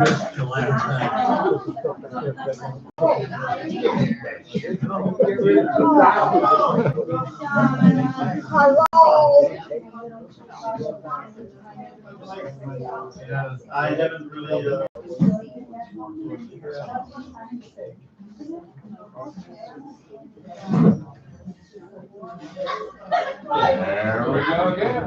Yeah, I haven't really. There we go again.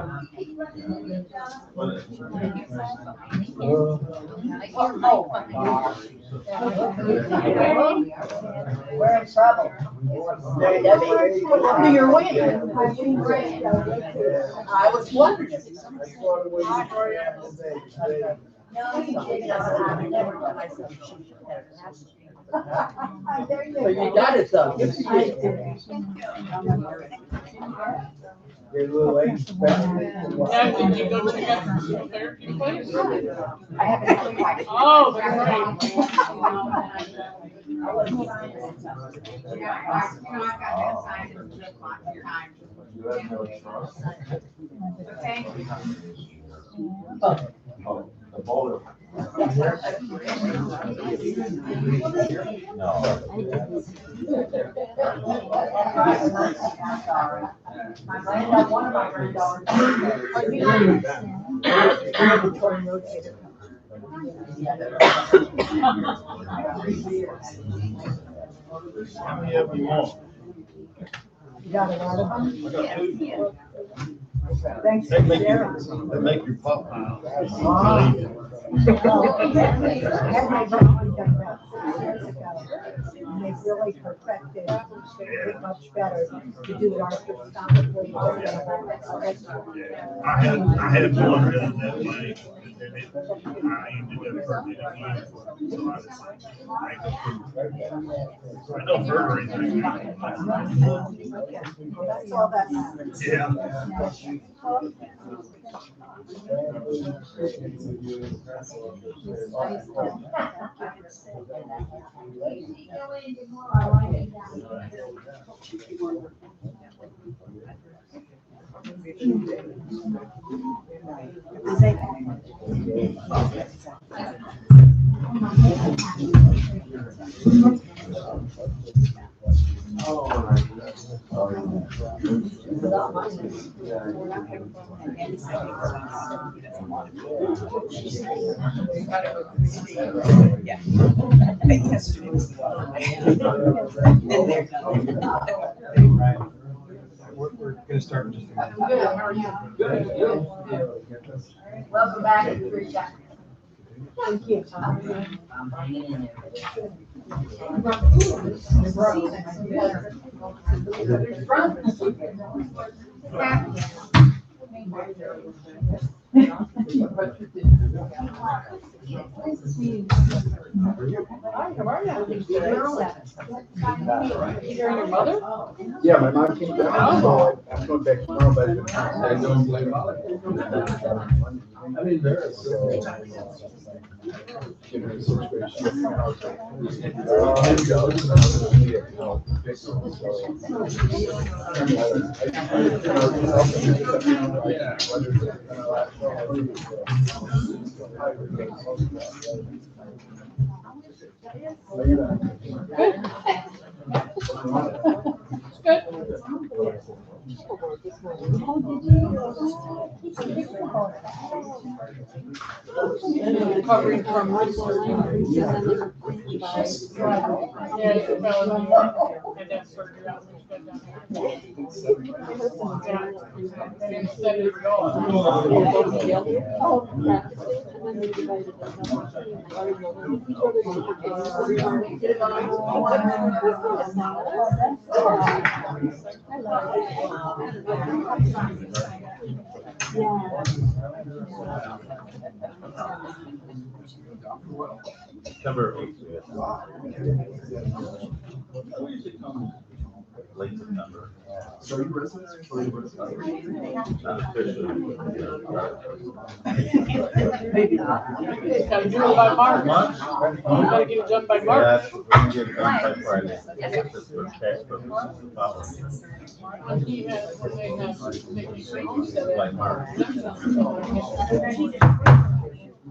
We're in trouble. You're winning. I was wondering if somebody. No, you didn't. I never done. I said, you should have asked me. So you got it though. Good for you. You're a little late. Yeah, did you go check out the therapy place? I haven't. Oh, that's You have no trust. Oh, the boulder. No. My granddaughter, one of my granddaughters. How many of you want? You got a lot of them? I got two. Thanks. They make your pop pile. Had my grandmother done about 6 years ago, and they really perfected it much better to do it arthroscopically. I had one that way, and then I ended up hurting it again. So I was like, I know surgery. That's all that matters. Yeah. We're gonna start in just a minute. Good, how are you? Good. Welcome back, Teresa. Thank you. your mother? Yeah, my mom came down, so I'm going back tomorrow, but. I don't play volleyball. I mean, there is. Recovering from and then surgery out. September 8th. Late September. So you residents or you Not officially. Maybe not. Gotta do it by March. Gotta get it done by March. Yes, we're gonna get it done by Friday. Just for tax purposes. When he has, when they have, they keep saying, Like March.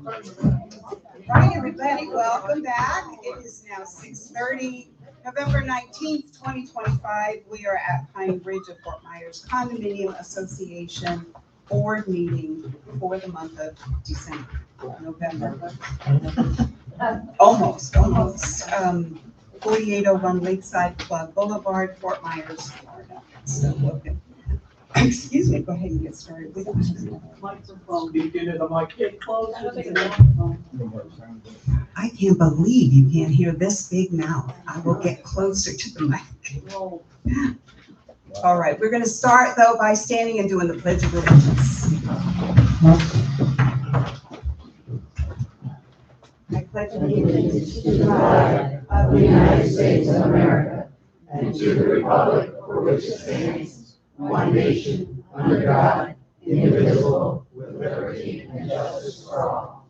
Right, everybody, welcome back. It is now 6:30, November 19th, 2025. We are at Pine Bridge of Fort Myers Condominium Association Board Meeting for the month of December, November. Almost. 4801 Lakeside Club Boulevard, Fort Myers, Florida. So, welcome. Excuse me, go ahead and get started. We don't have to- Microphone, you did it, I'm like, get closer. I can't believe you can't hear this big mouth. I will get closer to the mic. All right, we're going to start though by standing and doing the Pledge of Allegiance. I pledge allegiance to the flag of the United States of America and to the republic for which it stands, one nation, under God, indivisible, with liberty and justice for all.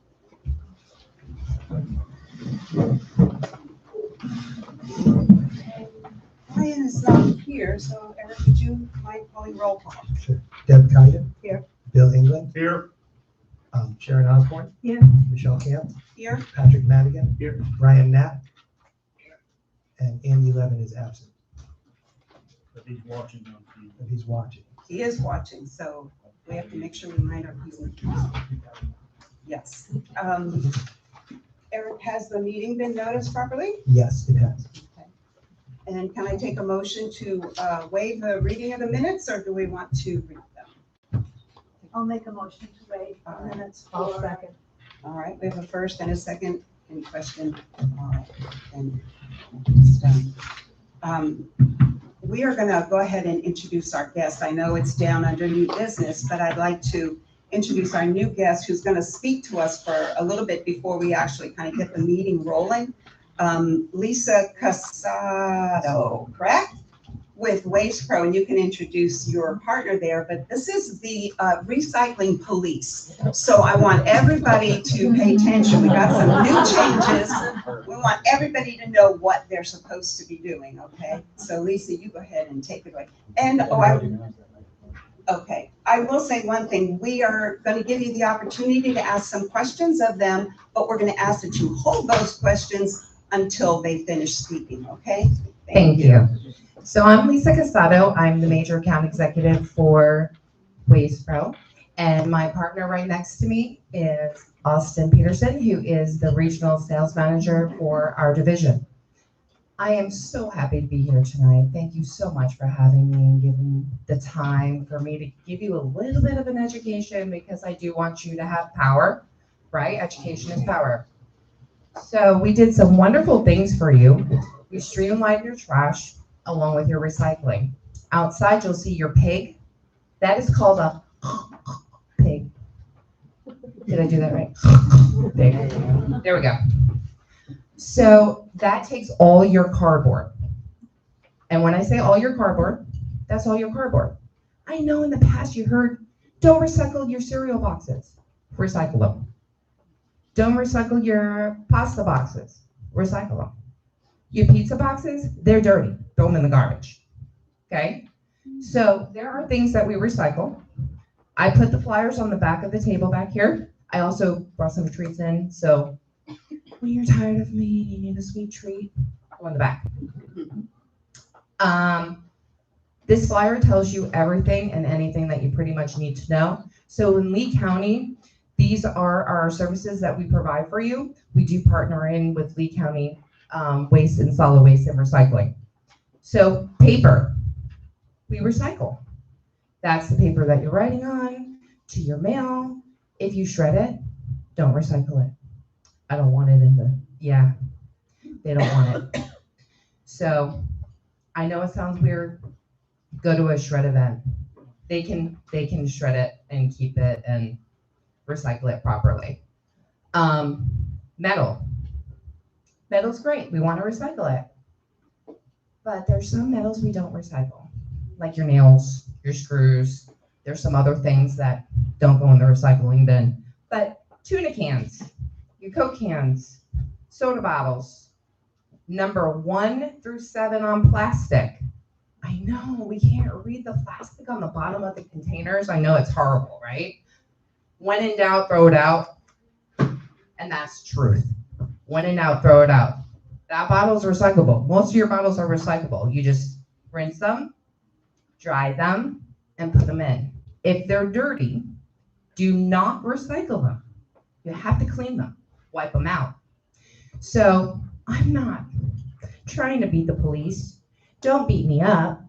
Ryan is not here, so Eric, would you mind calling roll call? Sure. Deb Kaya. Here. Bill England. Here. Sharon Osborne. Here. Michelle Camp. Here. Patrick Madigan. Here. Ryan Knapp. And Andy Levin is absent, But he's watching on TV. but he's watching. He is watching, so we have to make sure we mind our P's and Q's. Yes. Eric, has the meeting been noticed properly? Yes, it has. And can I take a motion to waive the reading of the minutes, or do we want to read them? I'll make a motion to waive the minutes. I'll second. All right, we have a first and a second. Any question? All right, then it's done. We are going to go ahead and introduce our guest. I know it's down under new business, but I'd like to introduce our new guest who's going to speak to us for a little bit before we actually kind of get the meeting rolling. Lisa Casado, correct? With Waste Pro, and you can introduce your partner there, but this is the recycling police. So I want everybody to pay attention. We got some new changes. We want everybody to know what they're supposed to be doing, okay? So Lisa, you go ahead and take it away. And, okay, I will say one thing. We are going to give you the opportunity to ask some questions of them, but we're going to ask that you hold those questions until they finish speaking, okay? Thank you. So I'm Lisa Casado. I'm the major account executive for Waste Pro. And my partner right next to me is Austin Peterson, who is the regional sales manager for our division. I am so happy to be here tonight. Thank you so much for having me and giving the time for me to give you a little bit of an education, because I do want you to have power, right? Education is power. So we did some wonderful things for you. We streamlined your trash along with your recycling. Outside, you'll see your pig. That is called a pig. Did I do that right? Pig. There we go. So that takes all your cardboard. And when I say all your cardboard, that's all your cardboard. I know in the past you heard, don't recycle your cereal boxes. Recycle them. Don't recycle your pasta boxes. Recycle them. Your pizza boxes, they're dirty. Throw them in the garbage. Okay? So there are things that we recycle. I put the flyers on the back of the table back here. I also brought some treats in. So when you're tired of me, you need a sweet treat, go in the back. This flyer tells you everything and anything that you pretty much need to know. So in Lee County, these are our services that we provide for you. We do partner in with Lee County Waste and Solid Waste and Recycling. So paper, we recycle. That's the paper that you're writing on, to your mail. If you shred it, don't recycle it. I don't want it in the, yeah, they don't want it. So I know it sounds weird. Go to a shred event. They can shred it and keep it and recycle it properly. Metal. Metal's great. We want to recycle it. But there's some metals we don't recycle, like your nails, your screws. There's some other things that don't go in the recycling bin. But tuna cans, your Coke cans, soda bottles, number 1 through 7 on plastic. I know we can't read the plastic on the bottom of the containers. I know it's horrible, right? When in doubt, throw it out. And that's truth. When in doubt, throw it out. That bottle's recyclable. Most of your bottles are recyclable. You just rinse them, dry them, and put them in. If they're dirty, do not recycle them. You have to clean them, wipe them out. So I'm not trying to beat the police. Don't beat me up.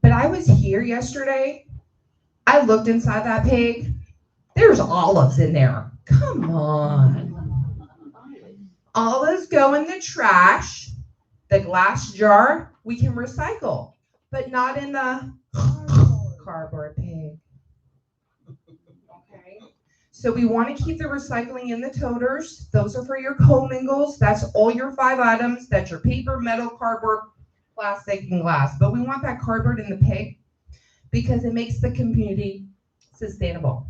But I was here yesterday. I looked inside that pig. There's olives in there. Come on. Olives go in the trash. The glass jar we can recycle, but not in the cardboard pig. Okay. So we want to keep the recycling in the toters. Those are for your co-mingles. That's all your 5 items. That's your paper, metal, cardboard, plastic, and glass. But we want that cardboard in the pig because it makes the community sustainable.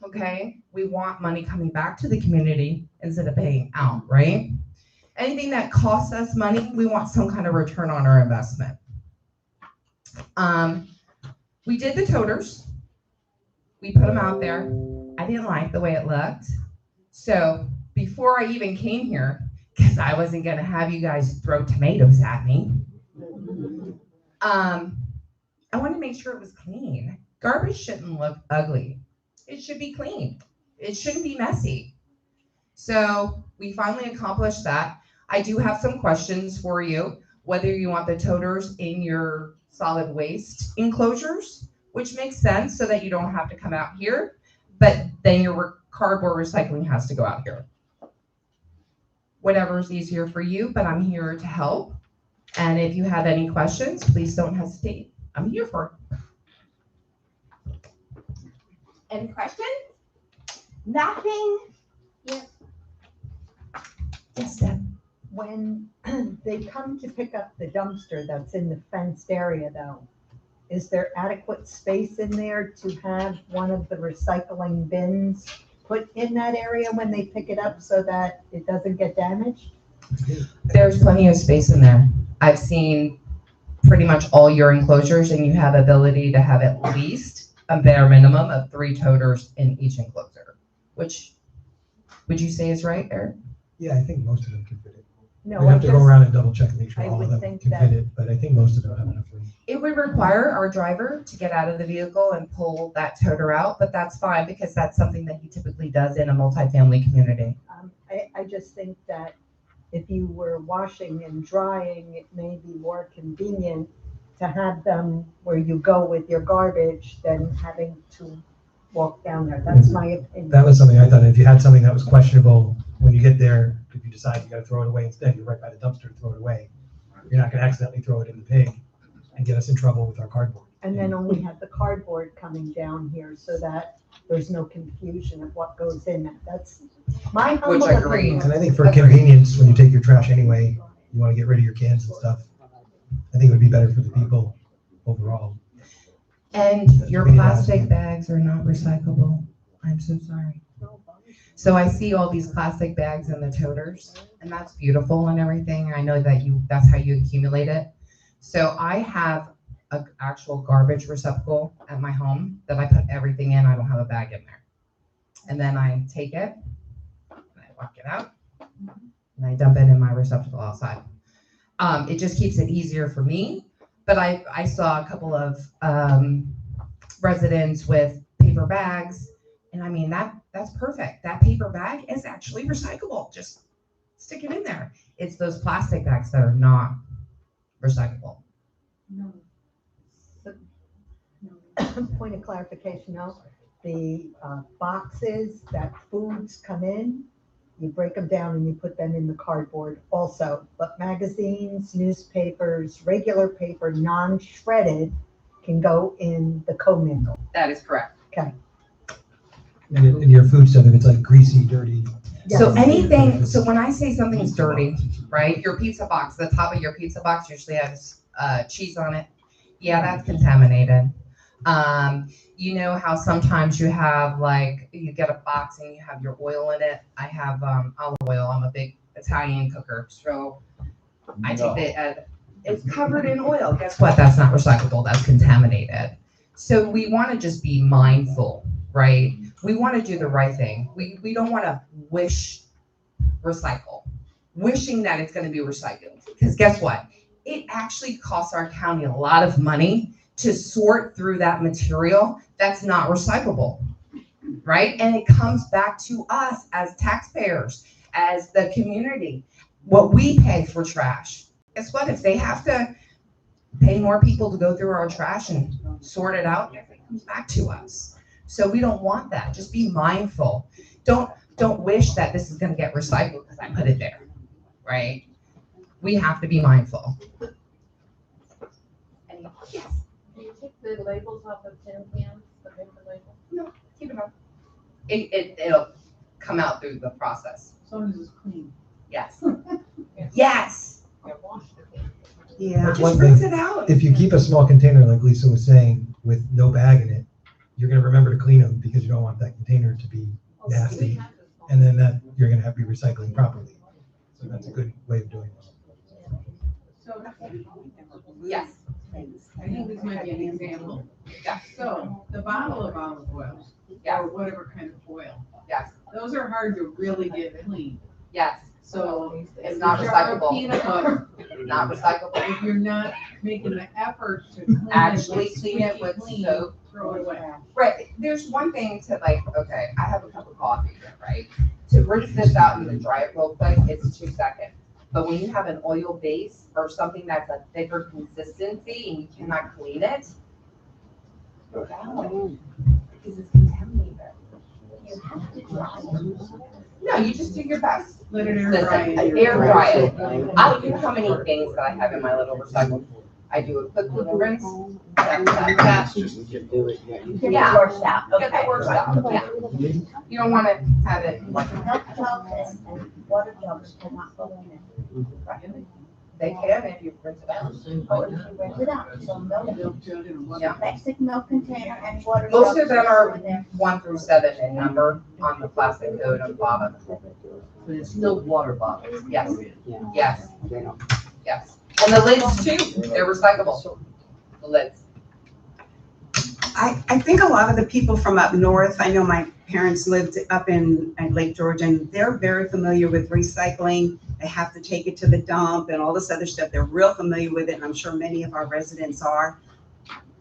Okay? We want money coming back to the community instead of paying out, right? Anything that costs us money, we want some kind of return on our investment. We did the toters. We put them out there. I didn't like the way it looked. So before I even came here, because I wasn't going to have you guys throw tomatoes at me, I wanted to make sure it was clean. Garbage shouldn't look ugly. It should be clean. It shouldn't be messy. So we finally accomplished that. I do have some questions for you, whether you want the toters in your solid waste enclosures, which makes sense so that you don't have to come out here, but then your cardboard recycling has to go out here. Whatever is easier for you, but I'm here to help. And if you have any questions, please don't hesitate. I'm here for it. Any questions? Nothing? Yes. Yes, Deb. When they come to pick up the dumpster that's in the fenced area though, is there adequate space in there to have one of the recycling bins put in that area when they pick it up so that it doesn't get damaged? There's plenty of space in there. I've seen pretty much all your enclosures and you have ability to have at least a bare minimum of 3 toters in each enclosure, which would you say is right, Eric? Yeah, I think most of them can fit it. No, We have to go around and double check and make sure I all of would them think can that- fit it, but I think most of them have enough room. It would require our driver to get out of the vehicle and pull that toter out, but that's fine because that's something that he typically does in a multifamily community. I just think that if you were washing and drying, it may be more convenient to have them where you go with your garbage than having to walk down there. That's my opinion. That was something I thought, if you had something that was questionable, when you get there, if you decide you gotta throw it away instead, you're right by the dumpster to throw it away. You're not gonna accidentally throw it in the pig and get us in trouble with our cardboard. And then only have the cardboard coming down here so that there's no confusion of what goes in that. That's my humble I agree. opinion. And I think for Agreed. convenience, when you take your trash anyway, you wanna get rid of your cans and stuff. I think it would be better for the people overall. And your plastic bags are not recyclable. I'm so sorry. So I see all these plastic bags in the toters, and that's beautiful and everything. I know that that's how you accumulate it. So I have an actual garbage receptacle at my home that I put everything in. I don't have a bag in there. And then I take it, and I walk it out, and I dump it in my receptacle outside. It just keeps it easier for me. But I saw a couple of residents with paper bags, and I mean, that's perfect. That paper bag is actually recyclable. Just stick it in there. It's those plastic bags that are not recyclable. No. Point of clarification, no, the boxes that foods come in, you break them down and you put them in the cardboard also. But magazines, newspapers, regular paper, non-shredded can go in the commingle. That is correct. Okay. And in your food stuff, if it's like greasy, dirty. So Yes. anything, so when I say something's dirty, right, your pizza box, the top of your pizza box usually has cheese on it. Yeah, that's contaminated. You know how sometimes you have like, you get a box and you have your oil in it. I have olive oil. I'm a big Italian cooker. So I take it, it's covered in oil. Guess what? That's not recyclable. That's contaminated. So we want to just be mindful, right? We want to do the right thing. We don't want to wish recycle, wishing that it's going to be recycled. Because guess what? It actually costs our county a lot of money to sort through that material that's not recyclable, right? And it comes back to us as taxpayers, as the community, what we pay for trash. Guess what? If they have to pay more people to go through our trash and sort it out, it comes back to us. So we don't want that. Just be mindful. Don't wish that this is going to get recycled because I put it there, right? We have to be mindful. Yes. Do you take the labels off of tin cans, the paper labels? No, keep it on. It'll come out through the process. As long as it's clean. Yes. Yes. Yeah, wash the can. Yeah. That's Just one rinse thing. it out. If you keep a small container, like Lisa was saying, with no bag in it, you're gonna remember to clean them because you don't want that container to be nasty. And then that, you're gonna have to be recycling properly. So that's a good way of doing it. So Yes. I think this might be an example. Yeah. So the bottle of olive oil, Yeah. or whatever kind of oil, Yes. those are hard to really get clean. Yes. So It's not if you are recyclable. peanut butter, Not recyclable. if you're not making the effort to clean it, Actually get clean it squeaky with clean, soap. throw it away. Right. There's one thing to like, okay, I have a cup of coffee here, right? To rinse this out and then dry it real quick, it's 2 seconds. But when you have an oil base or something that's a thicker consistency and you cannot clean it, throw it out because it's contaminated. You have to dry it. No, you just do your best. Let it air Listen, dry. in your air dry it. fridge. I don't know how many things that I have in my little recycle. I do a quick little rinse. That. Yeah. Washed out, Get the worst out, yeah. You don't want to have it. Milk jugs and water jugs cannot go in it. They can if you rinse it out. Or if you rinse it out, so milk, Milk jug and water. Yeah. plastic milk container and water. Most jugs of them are go in there. 1 through 7 in number on the plastic coat on the bottom. But it's still water bottles. Yes. Yes. Yes. And the lids too, they're recyclable. The lids. I think a lot of the people from up north, I know my parents lived up in Lake George, and they're very familiar with recycling. They have to take it to the dump and all this other stuff. They're real familiar with it, and I'm sure many of our residents are.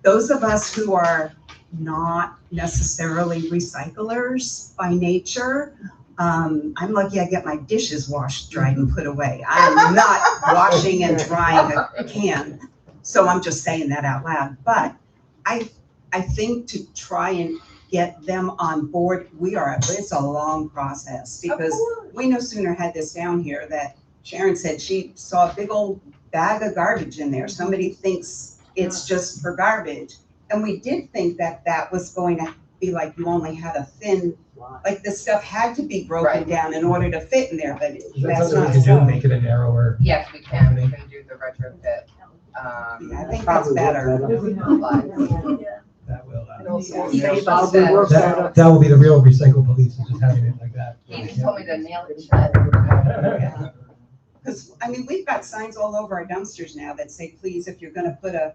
Those of us who are not necessarily recyclers by nature, I'm lucky I get my dishes washed, dried, and put away. I'm not washing and drying a can. So I'm just saying that out loud. But I think to try and get them on board, it's a long process because we no sooner had this down here that Sharon said she saw a big old bag of garbage in there. Somebody thinks it's just for garbage. And we did think that that was going to be like you only had a thin, like this stuff had to be broken Right. down in order to fit in there, but Is that that's something we not could do, so. make it a narrower? Yes, we can. We can do the retrofit. I think that's better. That will, That that will be the real recycle police, is just having it like that. He just told me to nail it shut. Because, I mean, we've got signs all over our dumpsters now that say, please, if you're gonna put a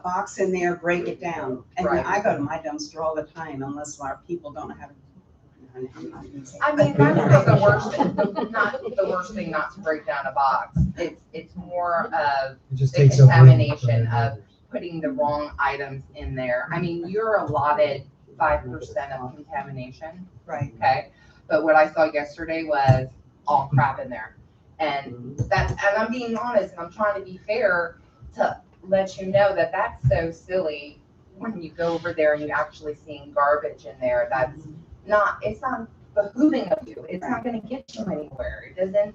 box in there, break it down. And Right. I go to my dumpster all the time unless our people don't have. I mean, that's not the worst thing, not the worst thing not to break down a box. It's more of It just the takes up room. contamination of putting the wrong items in there. I mean, you're allotted 5% of contamination, Right. okay? But what I saw yesterday was all crap in there. And I'm being honest, and I'm trying to be fair to let you know that that's so silly when you go over there and you actually seeing garbage in there. It's not behooving of you. It's not gonna get you anywhere. It doesn't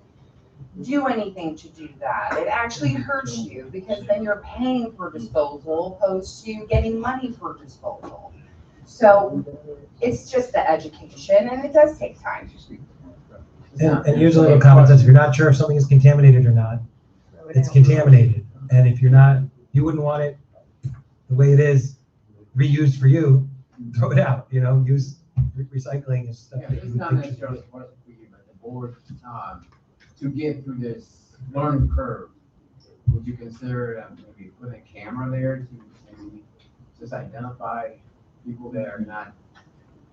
do anything to do that. It actually hurts you because then you're paying for disposal opposed to getting money for disposal. So it's just the education, and it does take time. And use a little common sense. If you're not sure if something is contaminated or not, it's contaminated. And if you're not, you wouldn't want it the way it is reused for you, throw it out, use recycling is stuff that you It's would not think should necessarily a question for you, but the board, to get through this learning curve, would you consider maybe putting a camera there to maybe just identify people that are not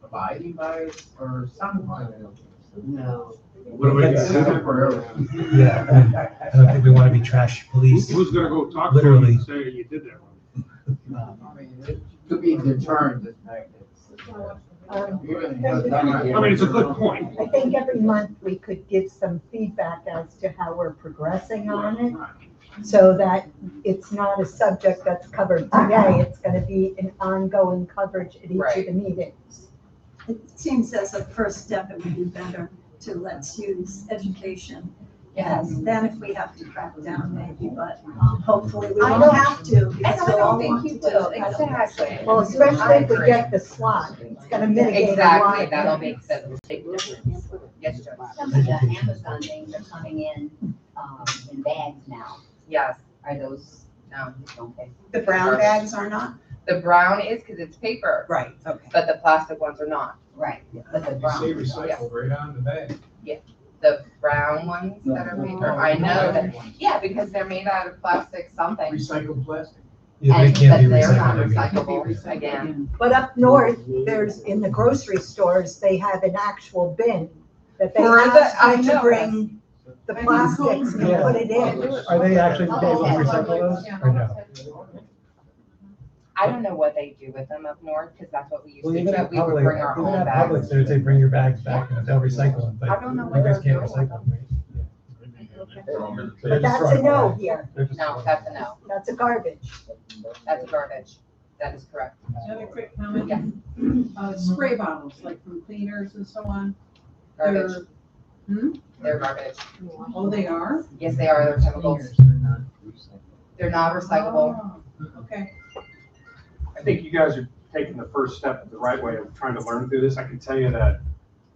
abiding by it or something like that? No. What do we do? Yeah, I mean, I don't think we want to be trash police. Who's gonna go talk to Literally. him and say you did that wrong? I mean, it could be deterrent, the fact I mean, it's a good point. I think every month we could give some feedback as to how we're progressing on it, so that it's not a subject that's covered today. It's gonna be an ongoing coverage at each of the meetings. It seems as a first step, it would be better to let's use education. And then if we have to crack down, maybe, but hopefully we I won't don't- have to. And because I we'll all don't think want you to do will, it. exactly. Well, especially if we get the slot, it's gonna mitigate a Exactly, lot. that'll make sense. Yes, Joe. Some of the Amazon things are coming in bags now. Yes, Are those, no. okay? The brown bags are not? The brown is because it's paper, Right, okay. but the plastic ones are not. Right, but the brown. recycle right on the bag. The brown ones that are paper, I know that, yeah, because they're made out of plastic something. Recycled plastic. Yeah, they And, can't but be they're not recycled. recyclable, again. But up north, there's, in the grocery stores, they have an actual bin that they For ask I you to know. bring the plastics and Yeah. put it in. Are they actually able to recycle those or no? I don't know what they do with them up north, because that's what we used Well, to even do, at we would public, bring our even own at bags. Publix, they would say, bring your bags back, and they'll recycle them, but I don't know you what guys they're can't doing. recycle them, right? But that's a no here. No, that's a no, That's a garbage. that's garbage, that is correct. Another quick comment. Yes. Spray bottles, like from cleaners and so on. Garbage, Hmm? they're garbage. Oh, they are? Yes, they are, they're chemicals. They're not recyclable. Oh, okay. I think you guys are taking the first step the right way of trying to learn through this. I can tell you that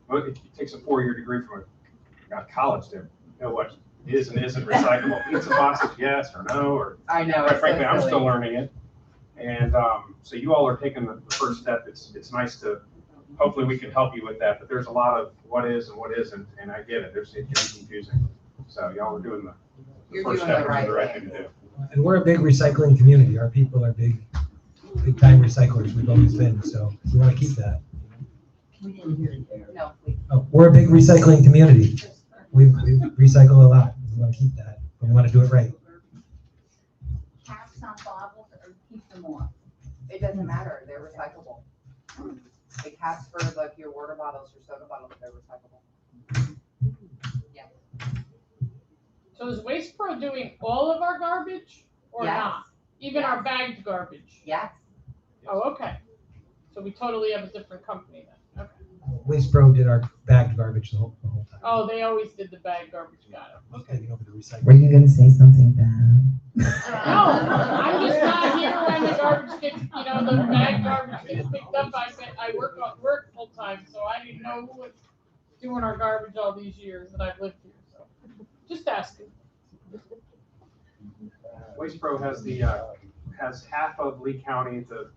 well, it takes a 4-year degree from a college to know what is and isn't recyclable. Pizza boxes, yes or no, or I know. quite it's so frankly, I'm silly. still learning it. And so you all are taking the first step. It's nice to, hopefully we can help you with that, but there's a lot of what is and what isn't, and I get it. It can be confusing. So y'all are doing the You're first doing step, the which is the right right thing to do. And we're a big recycling community. Our people are big time recyclers. We've always been, so we want to keep that. We didn't hear it there. No, we, Oh, we're a big recycling community. We recycle a lot. We want to keep that, but we want to do it right. Caps on bottles or keep them on? it doesn't matter, they're recyclable. The caps for like your water bottles, your soda bottles, they're recyclable. Yeah. So is Waste Pro doing all of our garbage or Yes. not? Even our bagged garbage? Yes. Oh, okay. So we totally have a different company then, okay. Waste Pro did our bagged garbage the whole time. Oh, they always did the bagged garbage, got it, okay. Taking over the recycling. Were you gonna say something bad? No, I'm just not here when the garbage gets, the bagged garbage gets picked up. I work full time, so I didn't know who was doing our garbage all these years that I've lived here, so. Just asking. Waste Pro has has half of Lee County, the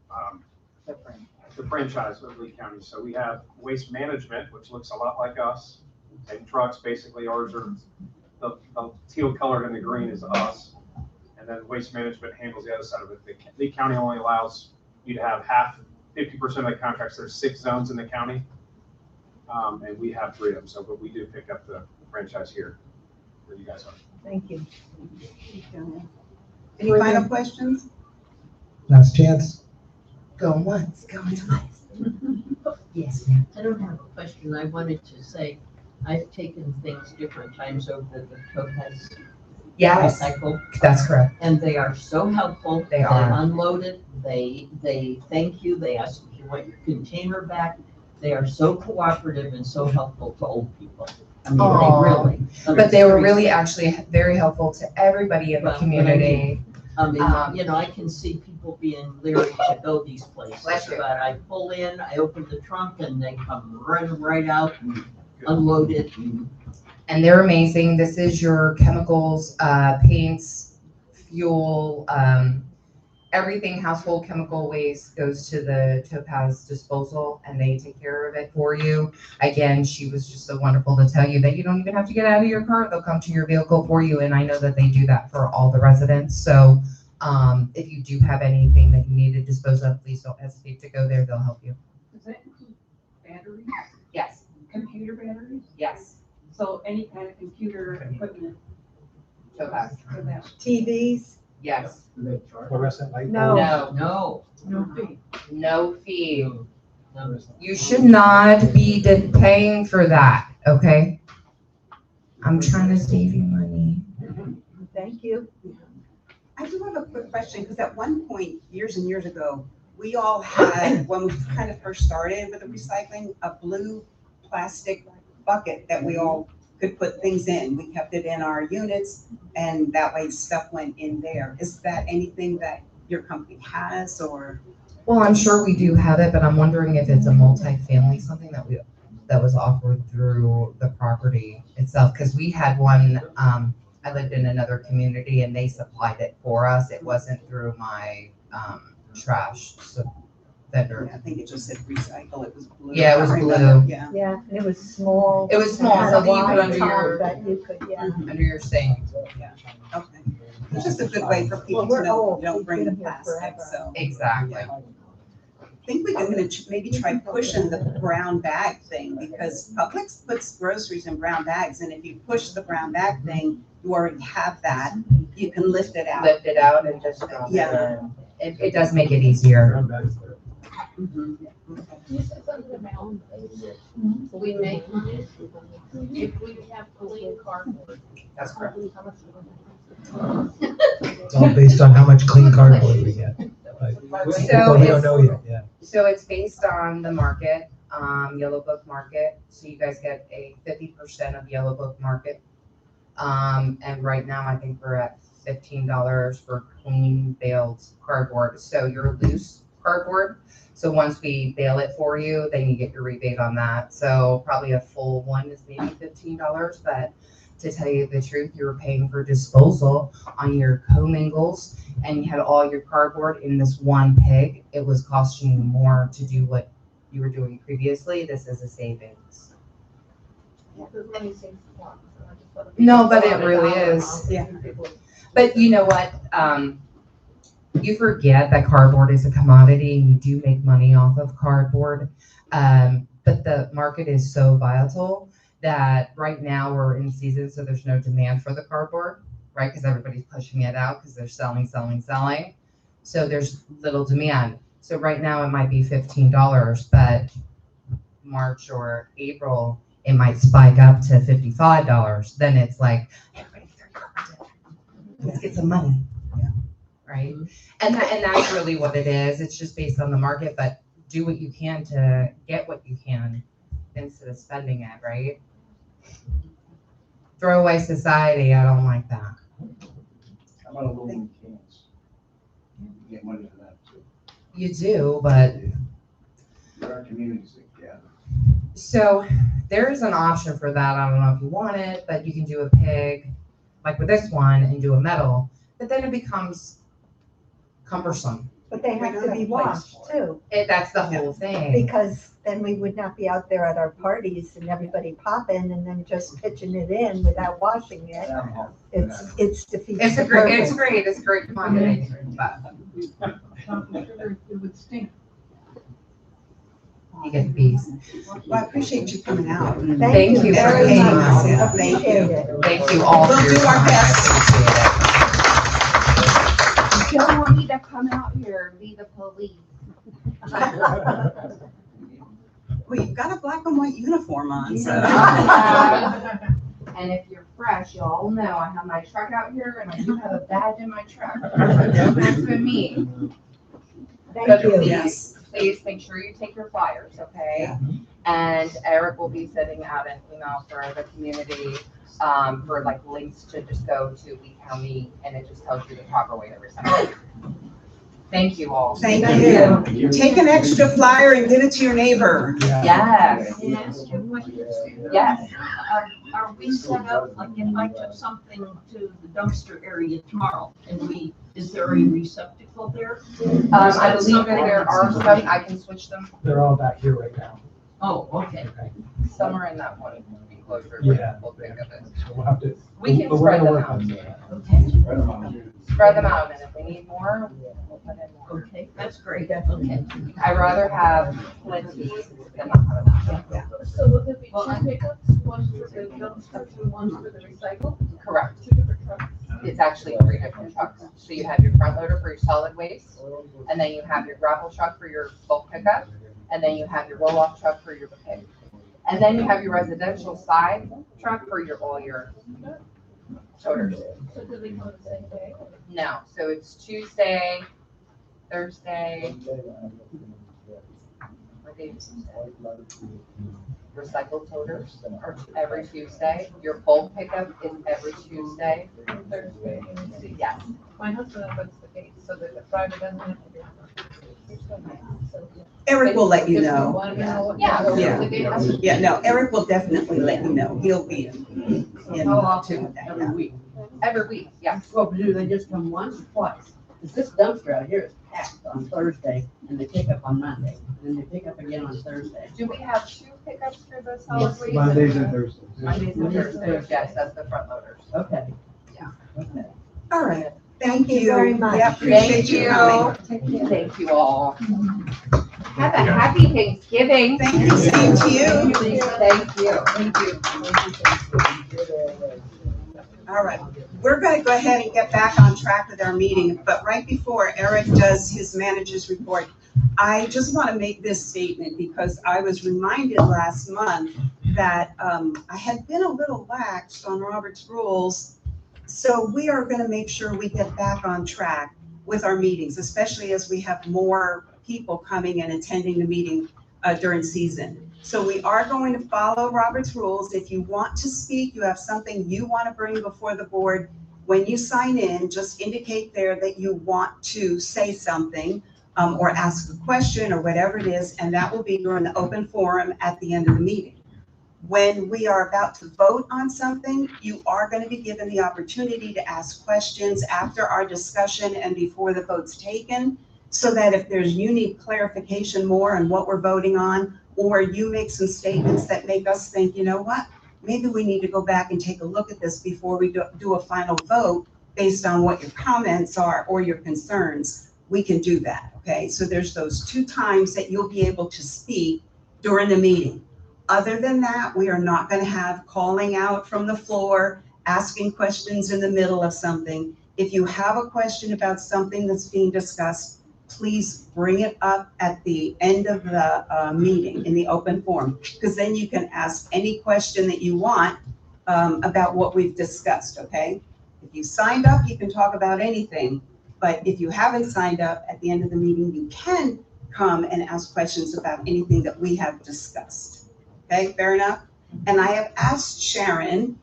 franchise of Lee County. So we have Waste Management, which looks a lot like us. Same trucks, basically. Ours are the teal colored and the green is us. And then Waste Management handles the other side of it. Lee County only allows you to have 50% of the contracts. There's 6 zones in the county. And we have 3 of them. So, but we do pick up the franchise here where you guys are. Thank you. Any final questions? Last chance. Going once, going twice. Yes, ma'am. I don't have a question. I wanted to say, I've taken things different times over the Topaz Yes, recycle, that's correct. and they are so helpful. They are. Unloaded, they thank you, they ask if you want your container back. They are so cooperative and so helpful to old people. I mean, Aw. they really. But they were really actually very helpful to everybody in the Well, community. I mean, Um, I can see people being leery to go these places, Bless you. but I pull in, I open the trunk, and they come running right out and unload it. And they're amazing. This is your chemicals, paints, fuel, everything household chemical waste goes to the Topaz disposal and they take care of it for you. Again, she was just so wonderful to tell you that you don't even have to get out of your car. They'll come to your vehicle for you. And I know that they do that for all the residents. So if you do have anything that you need to dispose of, please don't hesitate to go there. They'll help you. Does that include batteries? Yes. Computer batteries? Yes. So any kind of computer equipment? Okay. For that. TVs? Yes. Do they charge? Fluorescent light. No. No. No fee. No fee. You should not be paying for that, okay? I'm trying to save you money. Thank you. I do have a quick question, because at one point, years and years ago, we all had, when we kind of first started with the recycling, a blue plastic bucket that we all could put things in. We kept it in our units, and that way stuff went in there. Is that anything that your company has, or? Well, I'm sure we do have it, but I'm wondering if it's a multi-family, something that was offered through the property itself, because we had one, I lived in another community and they supplied it for us. It wasn't through my, trash vendor. I think it just said recycle, it was blue. Yeah, it was I remember, blue. Yeah. Yeah, and it was small. It was small, It had a something you put wide under top your- That you could, yeah. Under your sink. Okay. It's just a good way for people Well, to we're know old. you don't We've bring the been here plastic, forever. so. Exactly. I think we can maybe try pushing the brown bag thing, because Publix puts groceries in brown bags, and if you push the brown bag thing, you already have that, you can lift it out. Lift it out and just drop it Yeah. in. It does make it easier. Mhm. We make money if we have clean cardboard. That's correct. It's all based on how much clean cardboard we get. But we don't know yet, yeah. So it's based on the market, Yellow Book market. So you guys get a 50% of Yellow Book market. And right now I think we're at $15 for clean baled cardboard. So your loose cardboard. So once we bale it for you, then you get your rebate on that. So probably a full one is maybe $15, but to tell you the truth, you were paying for disposal on your commingles and you had all your cardboard in this one pig. It was costing you more to do what you were doing previously. This is a savings. No, but it really is. Yeah. But you know what? You forget that cardboard is a commodity and you do make money off of cardboard. But the market is so volatile that right now we're in season, so there's no demand for the cardboard, right? Because everybody's pushing it out because they're selling. So there's little demand. So right now it might be $15, but March or April, it might spike up to $55. Then it's like, everybody throw cardboard in. Let's get some money. Right? And that's really what it is. It's just based on the market, but do what you can to get what you can instead of spending it, right? Throwaway society, I don't like that. How about aluminum cans? You get money for that too. You do, but There are communities that gather. so there is an option for that. I don't know if you want it, but you can do a pig like with this one and do a metal, but then it becomes cumbersome. But they have to be washed too, That's the whole thing. because then we would not be out there at our parties and everybody popping and then just pitching it in without washing it. It's defeats It's the a great purpose. commodity, but It would stink. you get the piece. Well, I appreciate you coming out. Thank you for very coming much. out. Yeah, thank Appreciate you. it. Thank you all for We'll your do our time. best. I You don't want me to come out here and be the police. Well, you've got a black and white uniform on, so. And if you're fresh, y'all know I have my truck out here and I do have a badge in my truck. That's for me. Thank But you. please make sure you take your flyers, okay? And Eric will be sending out an email for the community, for like links to just go to Lee County, and it just tells you the proper way to recycle. Thank you all. Thank you. Take an extra flyer and give it to your neighbor. Yes, Can I ask you a question? yes. Are we set up, like if I took something to the dumpster area tomorrow and is there a receptacle there? I believe that there are some, I can switch them. They're all back here right now. Oh, okay. Some are in that one enclosure. Yeah. We'll think of it. So we'll have to. We can but we're spread gonna them work out. on that. Okay, Spread them out, and if we need more, we'll put in more. okay, that's great, okay. I'd rather have plenty than not have enough. So will there be two pickups, one for the dumpster and one for the recycle? Correct. Two different trucks? It's actually 3 different trucks. So you have your front loader for your solid waste, and then you have your gravel truck for your bulk pickup, and then you have your roll-off truck for your pick. And then you have your residential side truck for all your toters. So do they come the same day? No, so it's Tuesday, Thursday. What day is Tuesday? Recycled toters are every Tuesday. Your bulk pickup is every Tuesday. And Thursday, and Wednesday? Yes. My husband opens the gate so that the driver doesn't have to do it. Eric will let you Just know. want to know what- Yeah. Yeah. the gate has to- Yeah, no, Eric will definitely let you know. He'll be in. How often? tune with that, Every yeah. week? Every week, yes. Well, do they just come once or twice? Because this dumpster out here is packed on Thursday, and they pick up on Monday, and then they pick up again on Thursday. Do we have 2 pickups for the solid waste? Mondays and Thursdays. Mondays and Thursdays, yes, that's the front loaders. Okay. Yeah. Okay. All right, thank you. you very much. Yeah, appreciate Thank you you. coming. Thank you all. Have a happy Thanksgiving. Thank you, same to you. Thank you. Thank you. All right, we're going to go ahead and get back on track with our meeting, but right before Eric does his manager's report, I just want to make this statement because I was reminded last month that I had been a little lax on Robert's rules. So we are going to make sure we get back on track with our meetings, especially as we have more people coming and attending the meeting during season. So we are going to follow Robert's rules. If you want to speak, you have something you want to bring before the board, when you sign in, just indicate there that you want to say something or ask a question or whatever it is, and that will be during the open forum at the end of the meeting. When we are about to vote on something, you are going to be given the opportunity to ask questions after our discussion and before the vote's taken, so that if you need clarification more on what we're voting on, or you make some statements that make us think, you know what, maybe we need to go back and take a look at this before we do a final vote based on what your comments are or your concerns, we can do that, okay? So there's those 2 times that you'll be able to speak during the meeting. Other than that, we are not going to have calling out from the floor, asking questions in the middle of something. If you have a question about something that's being discussed, please bring it up at the end of the meeting in the open forum, because then you can ask any question that you want about what we've discussed, okay? If you signed up, you can talk about anything, but if you haven't signed up, at the end of the meeting, you can come and ask questions about anything that we have discussed. Okay, fair enough? And I have asked Sharon,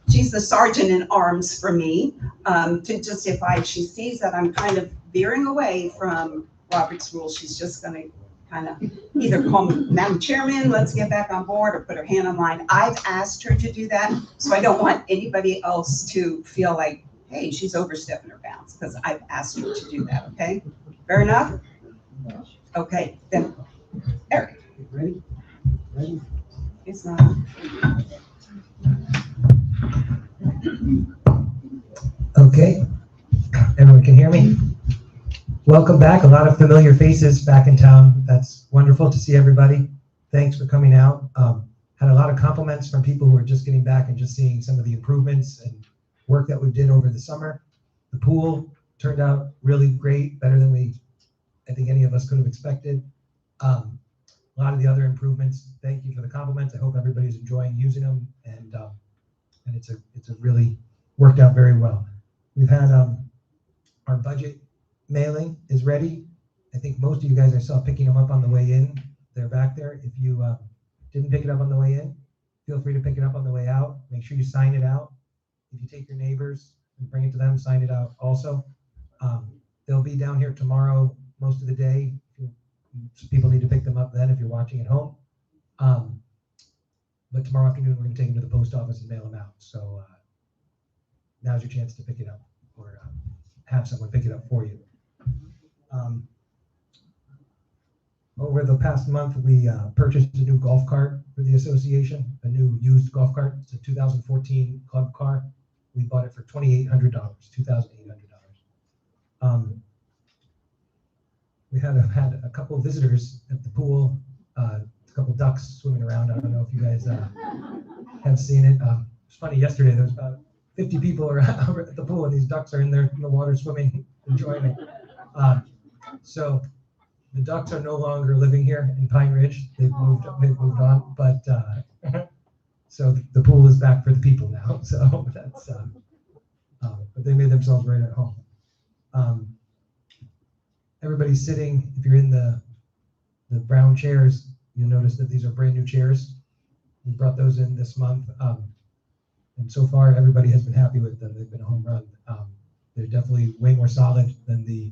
she's the sergeant in arms for me, to just, if she sees that I'm kind of veering away from Robert's rules, she's just gonna kind of either call me, Madam Chairman, let's get back on board, or put her hand on mine. I've asked her to do that, so I don't want anybody else to feel like, hey, she's overstepping her bounds, because I've asked her to do that, okay? Fair enough? Okay, then, Eric. Ready? Ready? It's not on. Okay, everyone can hear me? Welcome back. A lot of familiar faces back in town. That's wonderful to see everybody. Thanks for coming out. Had a lot of compliments from people who are just getting back and just seeing some of the improvements and work that we did over the summer. The pool turned out really great, better than I think any of us could have expected. A lot of the other improvements, thank you for the compliments. I hope everybody's enjoying using them, and it's a really worked out very well. We've had our budget mailing is ready. I think most of you guys I saw picking them up on the way in. They're back there. If you didn't pick it up on the way in, feel free to pick it up on the way out. Make sure you sign it out. If you take your neighbors and bring it to them, sign it out also. They'll be down here tomorrow most of the day. People need to pick them up then if you're watching at home. But tomorrow afternoon, we're going to take them to the post office and mail them out. So now's your chance to pick it up, or have someone pick it up for you. Over the past month, we purchased a new golf cart for the association, a new used golf cart. It's a 2014 club car. We bought it for $2,800, $2,800. We had a couple of visitors at the pool a couple ducks swimming around. I don't know if you guys have seen it. It's funny, yesterday there was about 50 people around at the pool, and these ducks are in there in the water swimming, enjoying it. So the ducks are no longer living here in Pine Ridge. They've moved on, but so the pool is back for the people now. So that's but they made themselves right at home. Everybody's sitting. If you're in the brown chairs, you'll notice that these are brand new chairs. We brought those in this month, and so far everybody has been happy with them. They've been a home run. They're definitely way more solid than the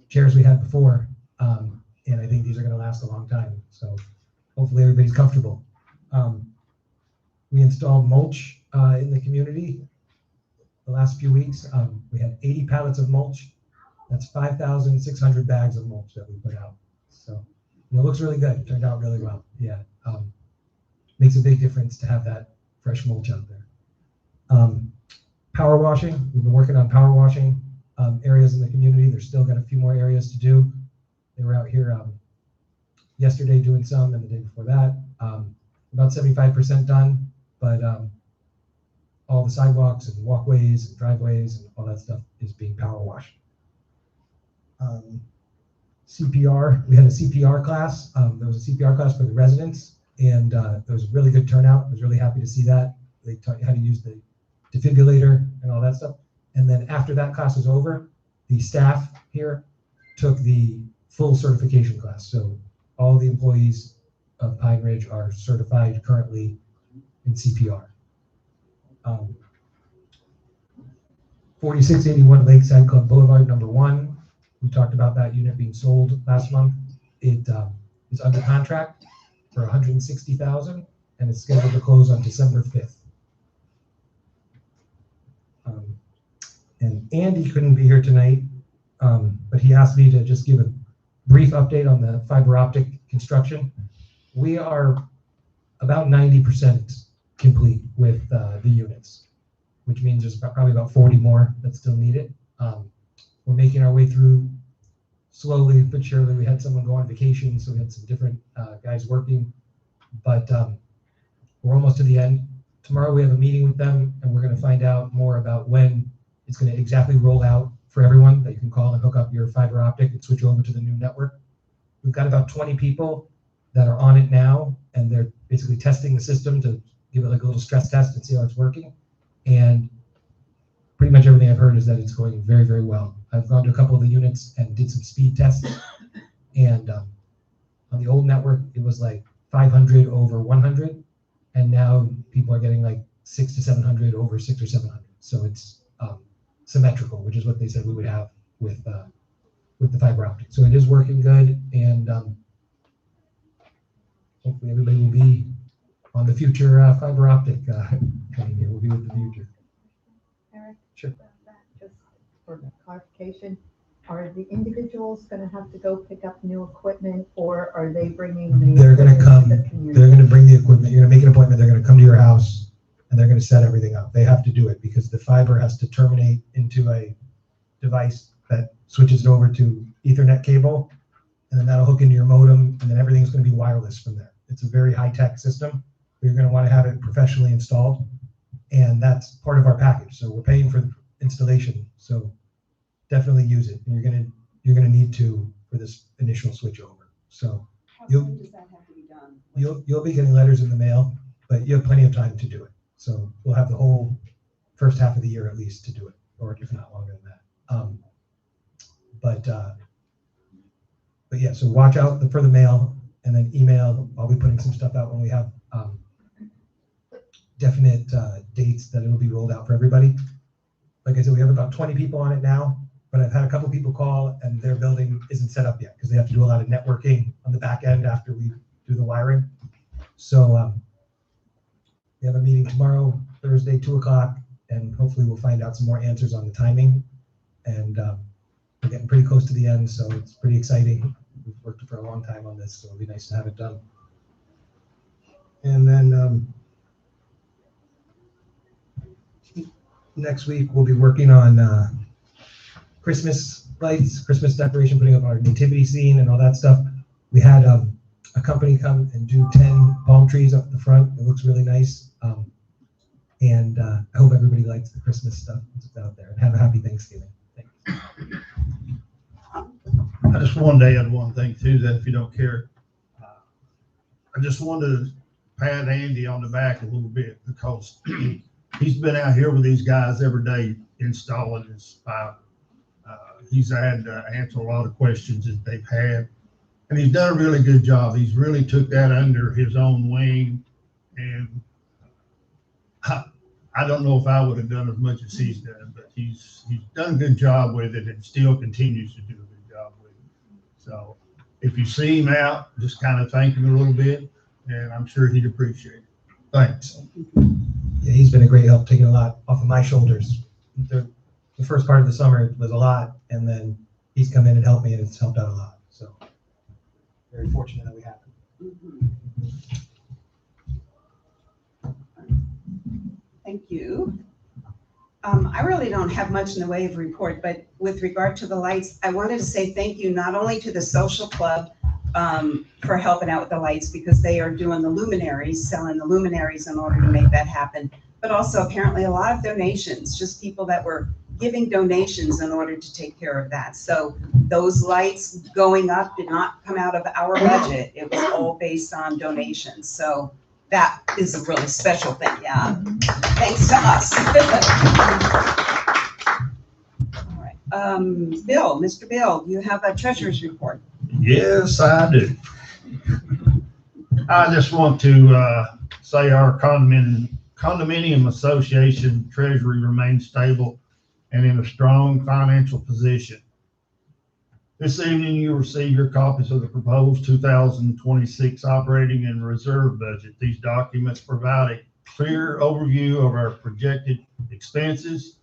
chairs we had before, and I think these are going to last a long time. So hopefully everybody's comfortable. We installed mulch in the community the last few weeks. We had 80 pallets of mulch. That's 5,600 bags of mulch that we put out. So it looks really good. It turned out really well. Yeah, makes a big difference to have that fresh mulch out there. Power washing. We've been working on power washing areas in the community. There's still got a few more areas to do. They were out here yesterday doing some, and the day before that. About 75% done, but all the sidewalks and walkways and driveways and all that stuff is being power washed. CPR, we had a CPR class. There was a CPR class for the residents, and there was a really good turnout. I was really happy to see that. They taught you how to use the defibrillator and all that stuff. And then after that class was over, the staff here took the full certification class. So all the employees of Pine Ridge are certified currently in CPR. 4681 Lakeside Club Boulevard, number 1. We talked about that unit being sold last month. It is under contract for $160,000, and it's scheduled to close on December 5th. And Andy couldn't be here tonight, but he asked me to just give a brief update on the fiber optic construction. We are about 90% complete with the units, which means there's probably about 40 more that still need it. We're making our way through slowly but surely. We had someone go on vacation, so we had some different guys working, but we're almost to the end. Tomorrow we have a meeting with them, and we're going to find out more about when it's going to exactly roll out for everyone, that you can call and hook up your fiber optic and switch over to the new network. We've got about 20 people that are on it now, and they're basically testing the system to give it like a little stress test and see how it's working. And pretty much everything I've heard is that it's going very, very well. I've gone to a couple of the units and did some speed tests, and on the old network it was like 500 over 100, and now people are getting like 600 to 700 over 600 or 700. So it's symmetrical, which is what they said we would have with the fiber optic. So it is working good, and hopefully everybody will be on the future fiber optic coming here. We'll be with the future. Eric? Sure. Just for clarification, are the individuals going to have to go pick up new equipment, or are they bringing the They're going to come. the community? They're going to bring the equipment. You're going to make an appointment. They're going to come to your house, and they're going to set everything up. They have to do it because the fiber has to terminate into a device that switches it over to Ethernet cable, and then that'll hook into your modem, and then everything's going to be wireless from there. It's a very high-tech system. You're going to want to have it professionally installed, and that's part of our package. So we're paying for installation. So definitely use it, and you're going to need to for this initial switch over. So How soon does that have to be done? you'll be getting letters in the mail, but you have plenty of time to do it. So we'll have the whole first half of the year at least to do it, or if not longer than that. But yeah, so watch out for the mail, and then email. I'll be putting some stuff out when we have definite dates that it'll be rolled out for everybody. Like I said, we have about 20 people on it now, but I've had a couple people call and their building isn't set up yet because they have to do a lot of networking on the back end after we do the wiring. So we have a meeting tomorrow, Thursday, 2 o'clock, and hopefully we'll find out some more answers on the timing. And we're getting pretty close to the end, so it's pretty exciting. We've worked for a long time on this, so it'll be nice to have it done. And then next week we'll be working on Christmas lights, Christmas decoration, putting up our nativity scene and all that stuff. We had a company come and do 10 palm trees up at the front. It looks really nice. And I hope everybody likes the Christmas stuff that's out there, and have a happy Thanksgiving. Thank you. I just wanted to add one thing too, that if you don't care, I just wanted to pat Andy on the back a little bit, because he's been out here with these guys every day installing this pipe. He's had to answer a lot of questions that they've had, and he's done a really good job. He's really took that under his own wing, and I don't know if I would have done as much as he's done, but he's done a good job with it, and still continues to do a good job with it. So if you see him out, just kind of thank him a little bit, and I'm sure he'd appreciate it. Thanks. Yeah, he's been a great help, taking a lot off of my shoulders. The first part of the summer was a lot, and then he's come in and helped me, and it's helped out a lot. So very fortunate that we have him. Thank you. I really don't have much in the way of report, but with regard to the lights, I wanted to say thank you not only to the social club for helping out with the lights, because they are doing the luminaries, selling the luminaries in order to make that happen, but also apparently a lot of donations, just people that were giving donations in order to take care of that. So those lights going up did not come out of our budget. It was all based on donations. So that is a really special thing, yeah. Thanks to us. All right. Bill, Mr. Bill, you have a treasurer's report. Yes, I do. I just want to say our condominium association treasury remains stable and in a strong financial position. This evening, you receive your copies of the proposed 2026 operating and reserve budget. These documents provide a clear overview of our projected expenses,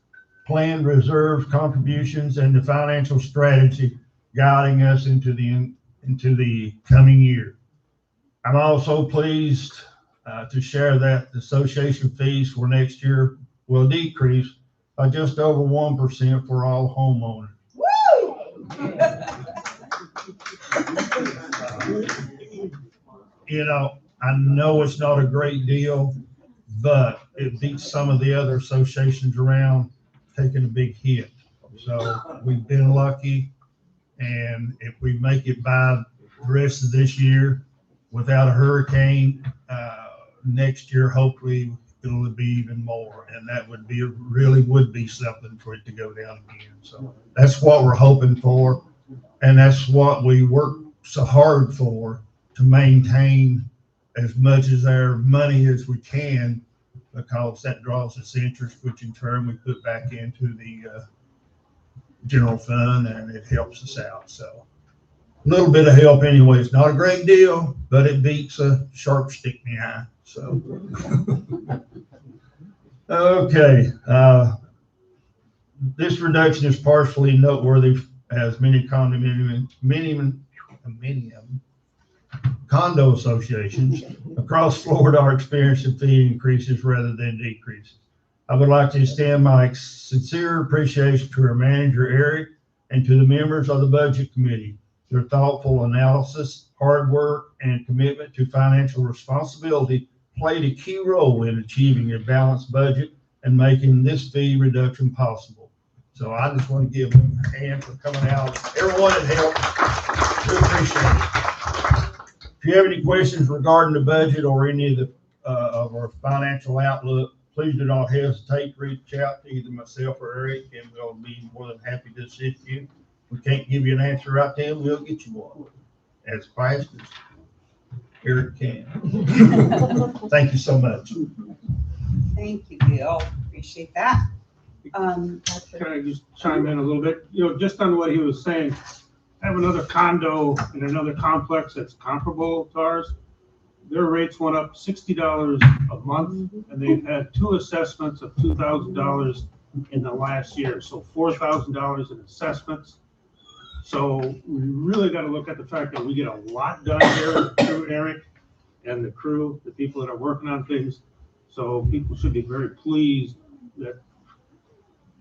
planned reserves, contributions, and the financial strategy guiding us into the coming year. I'm also pleased to share that the association fees for next year will decrease by just over 1% for all homeowners. You know, I know it's not a great deal, but it beats some of the other associations around taking a big hit. So we've been lucky, and if we make it by the rest of this year without a hurricane, next year hopefully it'll be even more, and that would be really would be something for it to go down again. So that's what we're hoping for, and that's what we work so hard for, to maintain as much as our money as we can, because that draws us interest, which in turn we put back into the general fund, and it helps us out. So a little bit of help anyway. It's not a great deal, but it beats a sharp stick in the eye. So okay, this reduction is partially noteworthy, as many condo associations across Florida are experiencing fee increases rather than decreases. I would like to extend my sincere appreciation to our manager, Eric, and to the members of the budget committee. Their thoughtful analysis, hard work, and commitment to financial responsibility played a key role in achieving a balanced budget and making this fee reduction possible. So I just want to give them a hand for coming out. Everyone that helped, we appreciate it. If you have any questions regarding the budget or any of the of our financial outlook, please do not hesitate to reach out to either myself or Eric, and we'll be more than happy to assist you. If we can't give you an answer right then, we'll get you one as fast as Eric can. Thank you so much. Thank you, Bill. Appreciate that. Can I just chime in a little bit? You know, just on what he was saying, I have another condo in another complex that's comparable to ours. Their rates went up $60 a month, and they've had two assessments of $2,000 in the last year, so $4,000 in assessments. So we really got to look at the fact that we get a lot done here through Eric and the crew, the people that are working on things. So people should be very pleased that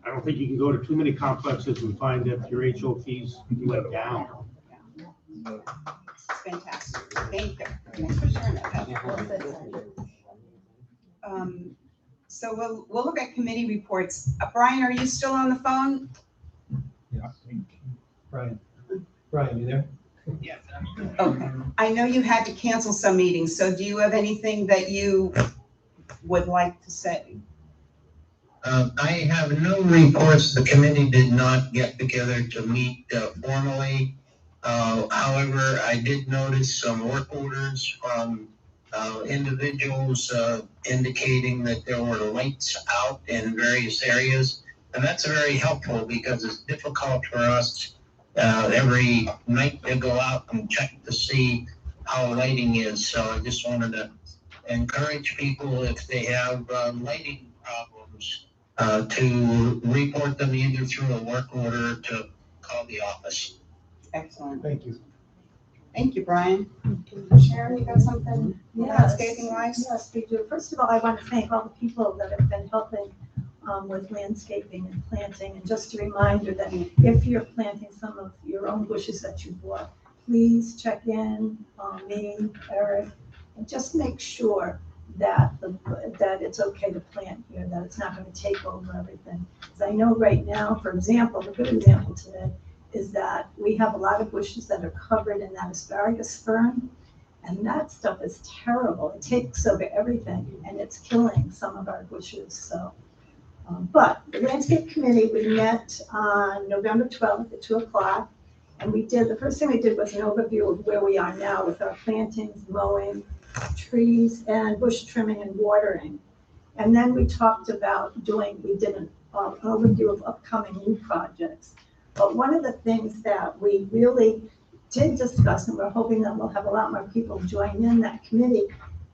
I don't think you can go to too many complexes and find that your HO fees went down. It's fantastic. Thank you. Thanks for sharing that. So we'll look at committee reports. Brian, are you still on the phone? Brian, you there? Okay. I know you had to cancel some meetings, so do you have anything that you would like to say? I have no reports. The committee did not get together to meet formally. However, I did notice some work orders from individuals indicating that there were lights out in various areas. And that's very helpful because it's difficult for us every night to go out and check to see how lighting is. So I just wanted to encourage people, if they have lighting problems, to report them either through a work order or to call the office. Excellent. Thank you. Thank you, Brian. Sharon, you got something landscaping wise? Yes, we do. First of all, I want to thank all the people that have been helping with landscaping and planting. And just a reminder that if you're planting some of your own bushes that you bought, please check in, me, Eric, and just make sure that that it's okay to plant here, that it's not going to take over everything. Because I know right now, for example, a good example today is that we have a lot of bushes that are covered in that asparagus fern, and that stuff is terrible. It takes over everything, and it's killing some of our bushes. So, but the landscape committee, we met on November 12th at 2 o'clock, and the first thing we did was an overview of where we are now with our plantings, mowing, trees, and bush trimming and watering. And then we talked about we did an overview of upcoming new projects. But one of the things that we really did discuss, and we're hoping that we'll have a lot more people join in that committee,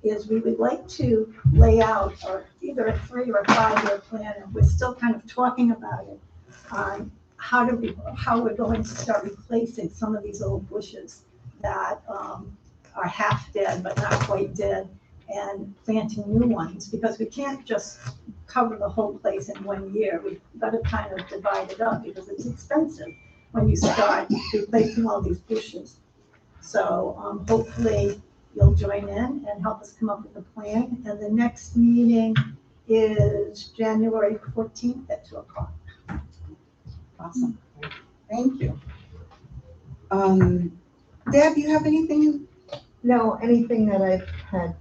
is we would like to lay out either a 3 or 5 year plan, and we're still kind of talking about it, on how we're going to start replacing some of these old bushes that are half dead but not quite dead, and planting new ones, because we can't just cover the whole place in 1 year. We've got to kind of divide it up because it's expensive when you start replacing all these bushes. So hopefully you'll join in and help us come up with a plan. And the next meeting is January 14th at 2 o'clock. Awesome. Thank you. Deb, you have anything? No, anything that I've had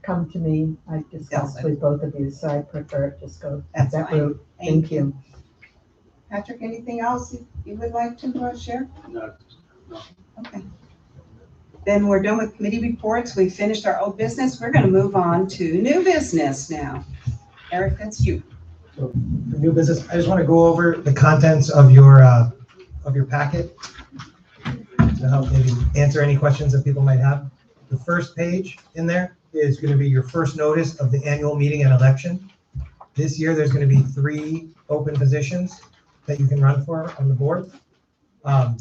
come to me, I've discussed with both of you, so I prefer just go that route. Thank you. Patrick, anything else you would like to share? No. Okay. Then we're done with committee reports. We finished our old business. We're going to move on to new business now. Eric, that's you. So for new business, I just want to go over the contents of your packet to help maybe answer any questions that people might have. The first page in there is going to be your first notice of the annual meeting and election. This year, there's going to be 3 open positions that you can run for on the board. And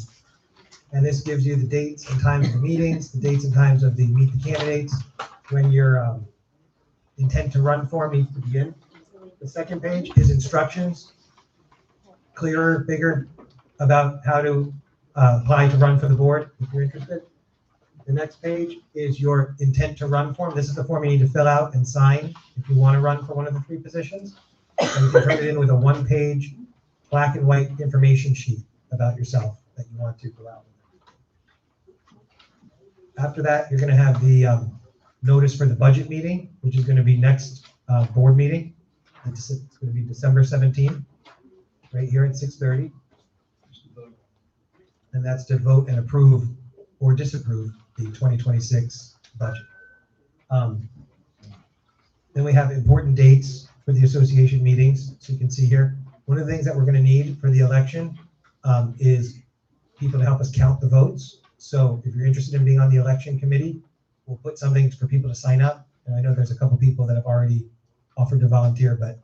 this gives you the dates and times of the meetings, the dates and times of the meet the candidates, when your intent to run for needs to begin. The second page is instructions, clearer, bigger, about how to apply to run for the board if you're interested. The next page is your intent to run form. This is the form you need to fill out and sign if you want to run for one of the 3 positions. And you can turn it in with a 1-page black and white information sheet about yourself that you want to go out with. After that, you're going to have the notice for the budget meeting, which is going to be next board meeting. It's going to be December 17th, right here at 6:30. And that's to vote and approve or disapprove the 2026 budget. Then we have important dates for the association meetings. So you can see here, one of the things that we're going to need for the election is people to help us count the votes. So if you're interested in being on the election committee, we'll put something for people to sign up. And I know there's a couple people that have already offered to volunteer, but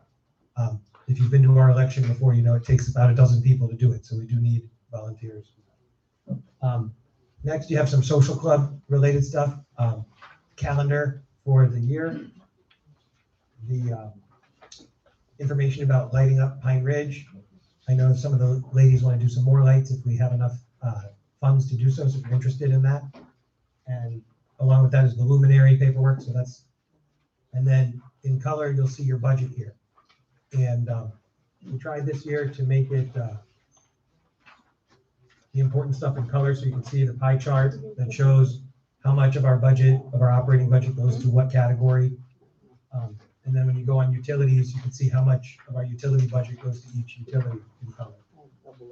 if you've been to our election before, you know it takes about 12 people to do it. So we do need volunteers. Next, you have some social club related stuff, calendar for the year, the information about lighting up Pine Ridge. I know some of the ladies want to do some more lights if we have enough funds to do so, so if you're interested in that. And along with that is the luminary paperwork, so that's, and then in color, you'll see your budget here. And we tried this year to make it the important stuff in color, so you can see the pie chart that shows how much of our budget, of our operating budget goes to what category. And then when you go on utilities, you can see how much of our utility budget goes to each utility in color,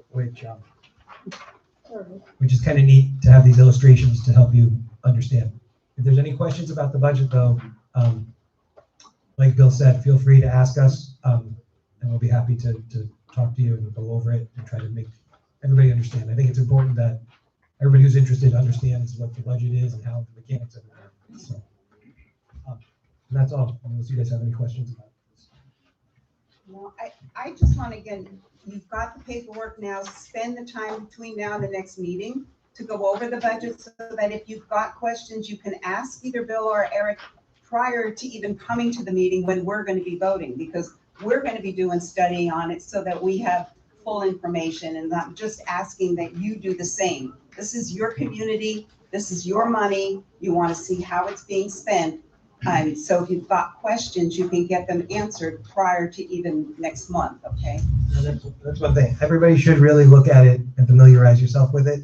which is kind of neat to have these illustrations to help you understand. If there's any questions about the budget though, like Bill said, feel free to ask us, and we'll be happy to talk to you and go over it and try to make everybody understand. I think it's important that everybody who's interested understands what the budget is and how the mechanics of it are. So, and that's all, unless you guys have any questions about this. No, I just want to, again, you've got the paperwork now, spend the time between now and the next meeting to go over the budget so that if you've got questions, you can ask either Bill or Eric prior to even coming to the meeting when we're going to be voting, because we're going to be doing study on it so that we have full information, and I'm just asking that you do the same. This is your community, this is your money, you want to see how it's being spent. So if you've got questions, you can get them answered prior to even next month, okay? And that's one thing. Everybody should really look at it and familiarize yourself with it.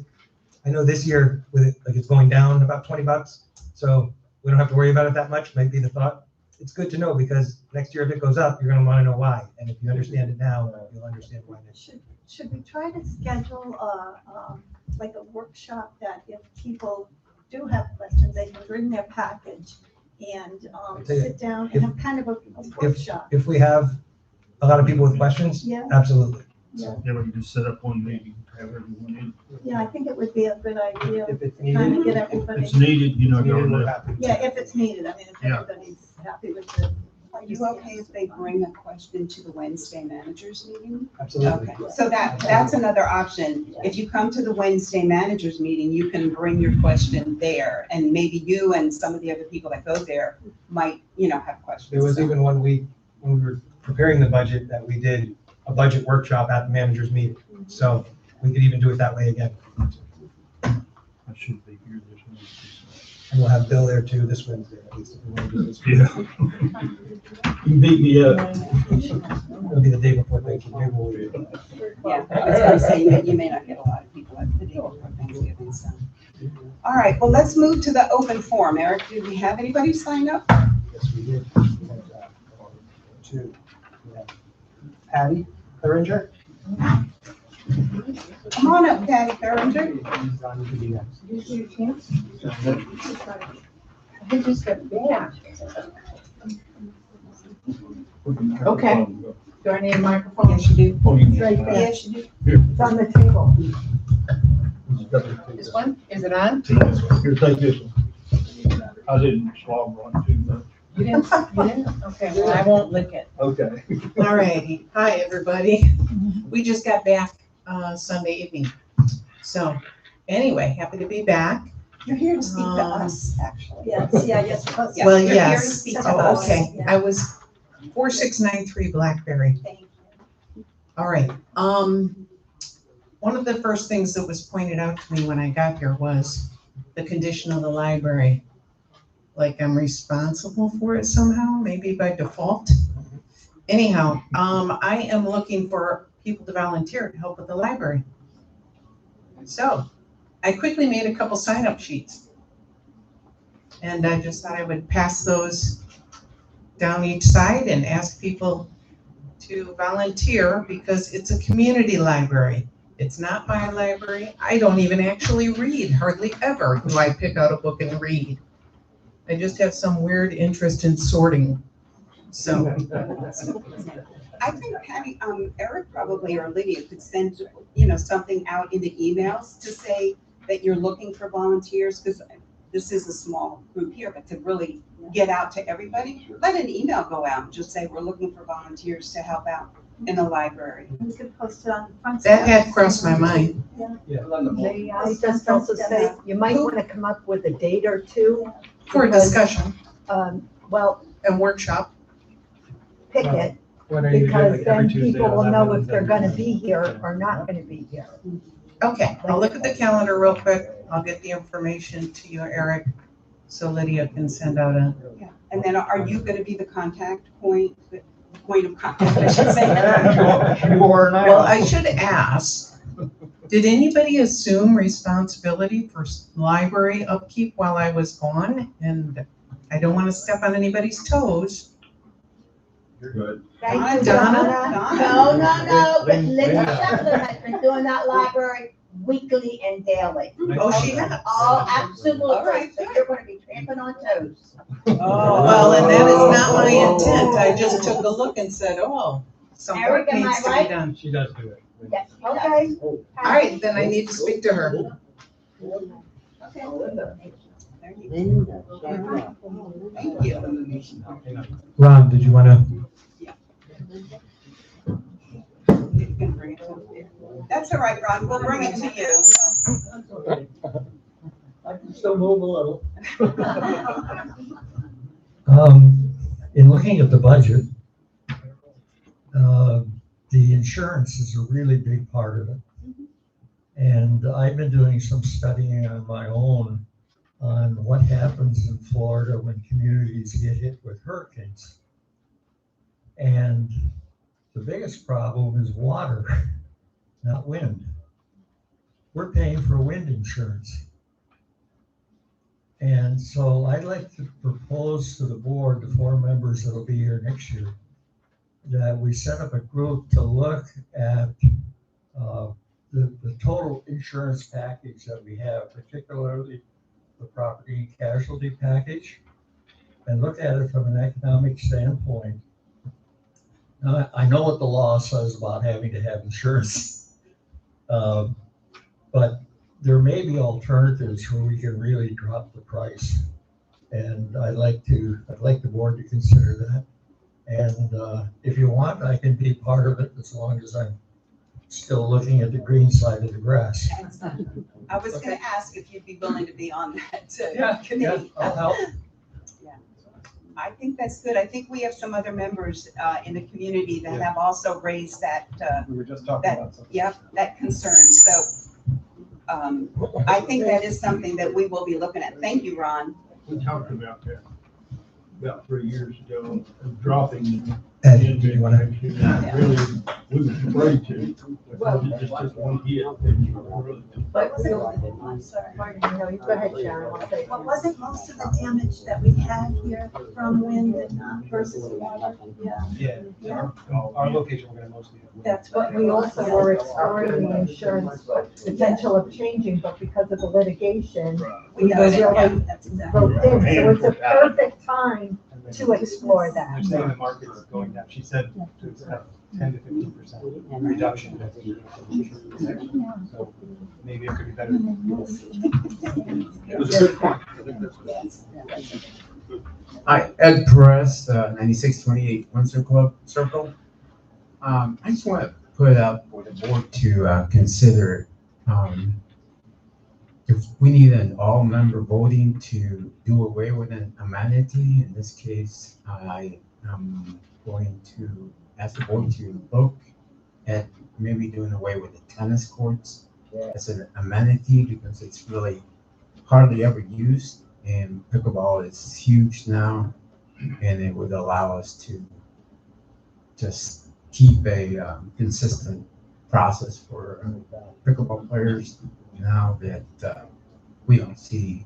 I know this year with it, like it's going down about $20, so we don't have to worry about it that much, might be the thought. It's good to know because next year if it goes up, you're gonna wanna know why. And if you understand it now, you'll understand why next year. Should we try to schedule like a workshop that if people do have questions, they can bring their package and sit down and have kind of a workshop? If we have a lot of people with questions, Yeah. absolutely. Yeah. Yeah, we can just set up one meeting, have everyone in. Yeah, I think it would be a good idea, If it's kind of needed, get If everybody. it's needed, you know, we're go happy. Yeah, if it's needed, I mean, if Yeah. everybody's happy with it. Are you okay if they bring a question to the Wednesday managers meeting? Absolutely. Okay, so that's another option. If you come to the Wednesday managers meeting, you can bring your question there, and maybe you and some of the other people that go there might, have questions. There was even one week when we were preparing the budget that we did a budget workshop at the managers meeting. So we could even do it that way again. I should be here this week. And we'll have Bill there too this Wednesday, at least if we want to do this. Yeah. You beat me up. It'll be the day before Thanksgiving. Maybe we'll do it. Yeah, I was gonna say, you may not get a lot of people at the day before Thanksgiving, so. All right, well, let's move to the open forum. Eric, do we have anybody sign up? Yes, we did. Two. Yeah. Patty Thuringer? Come on up, Patty Thuringer. He's on to be next. I just got back. Okay. Do I need a microphone? Yes, you do. It's right there. Yes, you do. It's on the table. This one, is it on? Here, take this one. I didn't slobber on too much. You didn't? Okay, well, I won't lick it. Okay. All righty. Hi, everybody. We just got back Sunday evening. So anyway, happy to be back. You're here to speak to us, actually. Yes, yes. Yeah, Well, you're here to yes. speak to Oh, us. okay. Yeah. I was 4693 Blackberry. Thank you. All right. One of the first things that was pointed out to me when I got here was the condition of the library. Like I'm responsible for it somehow, maybe by default. Anyhow, I am looking for people to volunteer to help with the library. So I quickly made a couple sign-up sheets. And I just thought I would pass those down each side and ask people to volunteer because it's a community library. It's not my library. I don't even actually read, hardly ever do I pick out a book and read. I just have some weird interest in sorting. So, I think Patty, Eric probably or Lydia could send, something out in the emails to say that you're looking for volunteers, because this is a small group here, but to really get out to everybody, let an email go out and just say, we're looking for volunteers to help out in the library. You could post it on the front. that steps. had crossed my mind. I just also say, you might want to come up with a date or two. For a discussion Well, and workshop. pick it, When are you doing, because like, every then Tuesday, people will know 11, if they're gonna be here or not gonna be here. Okay, I'll look at the calendar real quick. I'll get the information to you, Eric, so Lydia can send out a. Yeah. And then are you gonna be the contact point, the point of contact, I should say? You are now. Well, I should ask, did anybody assume responsibility for library upkeep while I was gone? And I don't want to step on anybody's toes. You're good. Thank you, Donna? Donna. No, but Lynn- Linda Lynn- Shepherd has been doing that library weekly and daily. Oh, she has? Oh, absolutely. All right, So you're gonna be tramping on toes. Oh, well, and that is not my intent. I just took a look and said, oh, some work Eric, am I needs to be right? done. She does do it. Yes, she does. Okay. All right, then I need to speak to her. Okay. Thank you. Ron, did you want to? That's all right, Ron, we'll bring it to you. I can still move a little. In looking at the budget, the insurance is a really big part of it. And I've been doing some studying on my own on what happens in Florida when communities get hit with hurricanes. And the biggest problem is water, not wind. We're paying for wind insurance. And so I'd like to propose to the board, the 4 members that'll be here next year, that we set up a group to look at the total insurance package that we have, particularly the property and casualty package, and look at it from an economic standpoint. Now, I know what the law says about having to have insurance, but there may be alternatives where we can really drop the price. And I'd like the board to consider that. And if you want, I can be part of it as long as I'm still looking at the green side of the grass. I was gonna ask if you'd be willing to be on that Yeah, committee. I'll help. Yeah. I think that's good. I think we have some other members in the community that have also raised that, We were just talking about something. yep, that concern. So I think that is something that we will be looking at. Thank you, Ron. We talked about that about 3 years ago, of dropping. Ed, do you want to? Really, we were afraid to, because it just took one hit. But I'm sorry. no, you go ahead, Sharon. I'll say. What wasn't most of the damage that we had here from wind and versus water? Yeah. Yeah, our location, we're gonna mostly have. That's But we also were exploring the insurance potential of changing, but because of the litigation, we got it. Yeah, really that's exactly wrote right. in, so it's a perfect time to explore They're that. saying the market is going down. She said to expect 10 to 15% reduction. So maybe it could be better. It was a good point. Hi, Ed Perez, 9628 Windsor Club Circle. I just want to put up for the board to consider if we need an all-member voting to do away with an amenity. In this case, I am going to ask the board to look at maybe doing away with the tennis courts as an amenity, because it's really hardly ever used, and pickleball is huge now, and it would allow us to just keep a consistent process for pickleball players now that we don't see,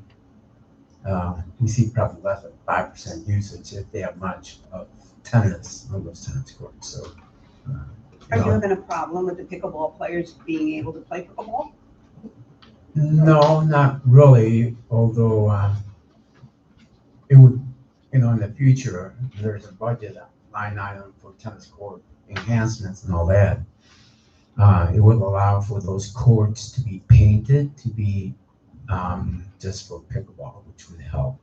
we see probably less than 5% usage if they have much of tennis on those tennis courts. So, Are you having a problem with the pickleball players being able to play pickleball? no, not really, although it would, in the future, there's a budget line item for tennis court enhancements and all that. It would allow for those courts to be painted, to be just for pickleball, which would help.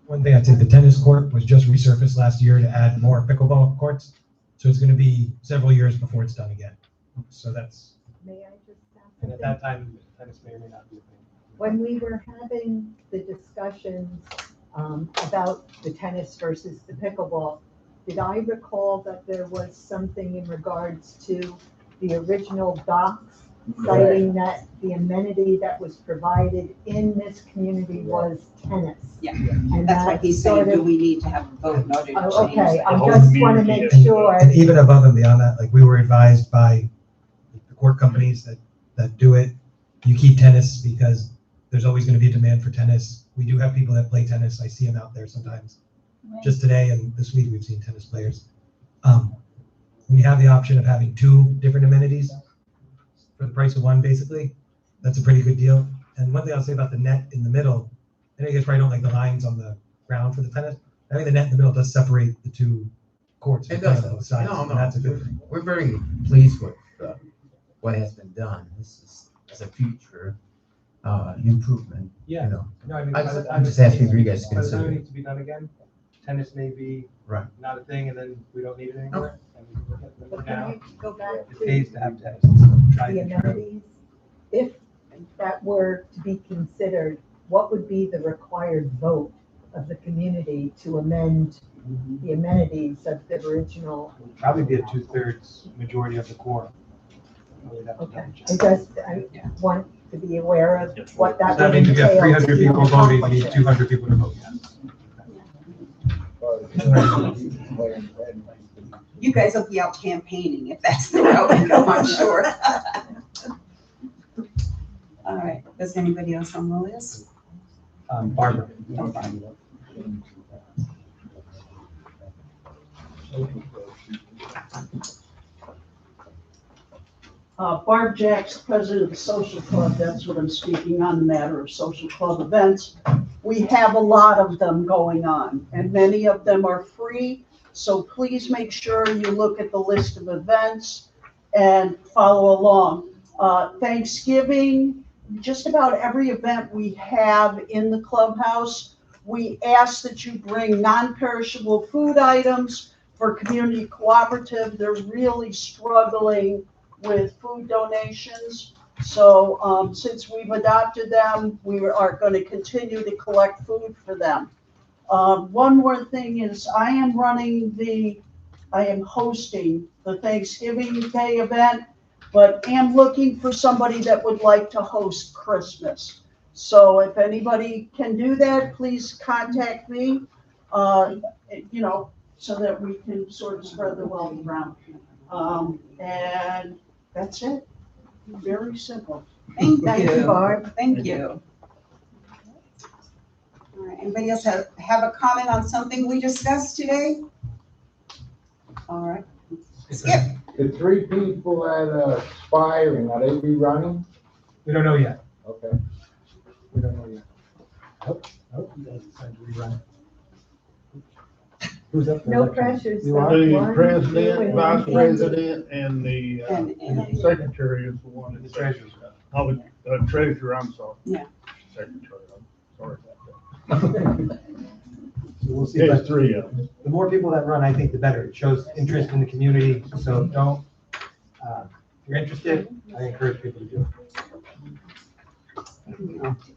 One thing I'd say, the tennis court was just resurfaced last year to add more pickleball courts. So it's gonna be several years before it's done again. So that's, May I just ask and at something? that time, tennis may or may not be a thing. When we were having the discussions about the tennis versus the pickleball, did I recall that there was something in regards to the original docks citing that the amenity that was provided in this community was tennis. Yeah, And that's what he's saying, sort do of- we need to have a vote in order to change Oh, okay, that? I just want to make sure. And even above and beyond that, like we were advised by the court companies that do it, you keep tennis because there's always going to be a demand for tennis. We do have people that play tennis. I see them out there sometimes. Just today and this week, we've seen tennis players. When you have the option of having two different amenities for the price of one, basically, that's a pretty good deal. And one thing I'll say about the net in the middle, I know you guys probably don't like the lines on the ground for the tennis. I think the net in the middle does separate the two courts. It Play does. on both sides, No, and no, that's a good thing. we're very pleased with what has been done. This is a future improvement, you know. No, I mean, I'm just asking for you guys to By the time it consider. needs to be done again, tennis may be Right. not a thing, and then we don't need it anymore. And we can look at them But can now. we go back It to pays to have tennis. It's tried the and true. amenities? If that were to be considered, what would be the required vote of the community to amend the amenities of the original? Probably be a 2/3 majority of the quorum. Okay, I want to be aware of what that That would means if you have entail. 300 to people voting, you accomplish need it. 200 people to vote yes. You guys will be out campaigning if that's the route we go, I'm sure. All right, does anybody else on the list? Barbara. No, Barbara. Barb Jacks, president of the social club, that's what I'm speaking on, the matter of social club events. We have a lot of them going on, and many of them are free, so please make sure you look at the list of events and follow along. Thanksgiving, just about every event we have in the clubhouse, we ask that you bring non-perishable food items for community cooperative. They're really struggling with food donations. So since we've adopted them, we are going to continue to collect food for them. One more thing is I am hosting the Thanksgiving Day event, but am looking for somebody that would like to host Christmas. So if anybody can do that, please contact me, so that we can sort of spread the wealth around. And that's it. Very simple. Thank you, Barb. Thank you. All right, anybody else have a comment on something we discussed today? All right, Skip. The three people at Aspiring, are they rerunning? We don't know yet. Okay. We don't know yet. I hope you guys decide to rerun. Who's up for No election? pressures. You are? The One, president, two, vice and- president, and the And- secretary is the one. The that's treasurer. Oh, the treasurer, I'm sorry. Yeah. Secretary, I'm sorry about that. So we'll see. There's but three of them. The more people that run, I think the better. It shows interest in the community, so don't, if you're interested, I encourage people to do it.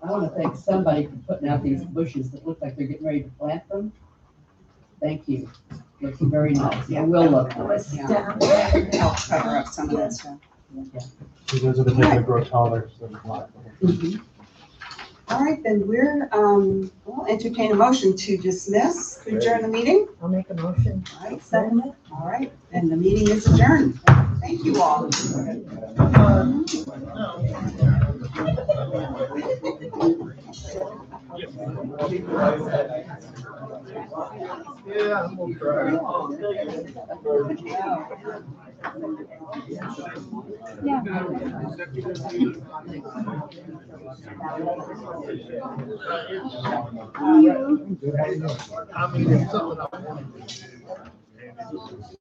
I want to thank somebody for putting out these bushes that look like they're getting ready to plant them. Thank you. Looks very nice. I will look for it. Yeah. Help cover up some of that stuff. So those are the things that grow taller, so there's a lot. All right, then we'll entertain a motion to dismiss, to adjourn the meeting. I'll make a motion. All right, second it. All right, and the meeting is adjourned. Thank you all. Yeah, I'm gonna try. I mean, it's something I want to do.